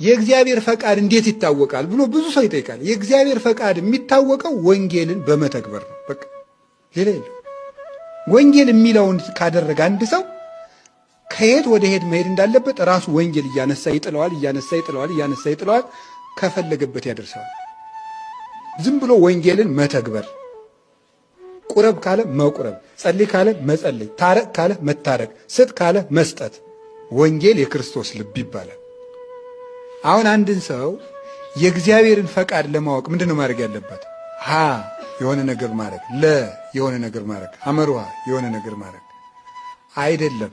የእግዚአብሔር ፈቃድ እንዴት ይታወቃል ብሎ ብዙ ሰው ይጠይቃል። የእግዚአብሔር ፈቃድ የሚታወቀው ወንጌልን በመተግበር ነው። በቃ ሌላ የለም። ወንጌል የሚለውን ካደረገ አንድ ሰው ከየት ወደ ሄድ መሄድ እንዳለበት ራሱ ወንጌል እያነሳ ይጥለዋል፣ ከፈለገበት ያደርሰዋል። ዝም ብሎ ወንጌልን መተግበር፣ ቁረብ ካለ መቁረብ፣ ጸልይ ካለ መጸለይ፣ ታረቅ ካለ መታረቅ፣ ስጥ ካለ መስጠት፣ ወንጌል የክርስቶስ ልብ ይባላል። አሁን አንድን ሰው የእግዚአብሔርን ፈቃድ ለማወቅ ምንድነው ማድረግ ያለበት? ሀ የሆነ ነገር ማድረግ፣ ለ የሆነ ነገር ማድረግ፣ ሐመርሃ የሆነ ነገር ማድረግ አይደለም።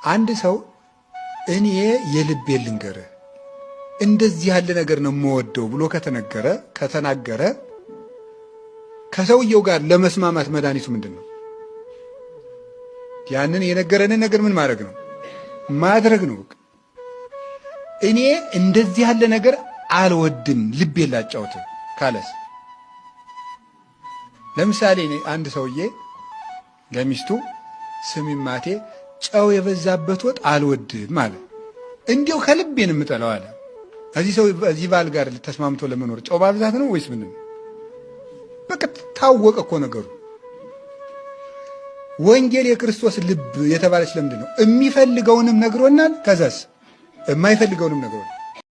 አንድ ሰው እኔ የልቤን ልንገርህ እንደዚህ ያለ ነገር ነው የምወደው ብሎ ከተናገረ ከሰውየው ጋር ለመስማማት መድኃኒቱ ምንድን ነው? ያንን የነገረንን ነገር ምን ማድረግ ነው? ማድረግ ነው። እኔ እንደዚህ ያለ ነገር አልወድም ልቤን ላጫውት ካለስ፣ ለምሳሌ አንድ ሰውዬ ለሚስቱ ስሚማቴ ጨው የበዛበት ወጥ አልወድም ማለት እንዲው ከልቤን የምጠላው አለ። እዚህ ባል ጋር ተስማምቶ ለመኖር ጨው ማብዛት ነው ወይስ ምንም? በቃ ታወቀ እኮ ነገሩ። ወንጌል የክርስቶስ ልብ የተባለች ለምንድን ነው? የሚፈልገውንም ነግሮናል፣ ከዛስ የማይፈልገውንም ነግሮናል።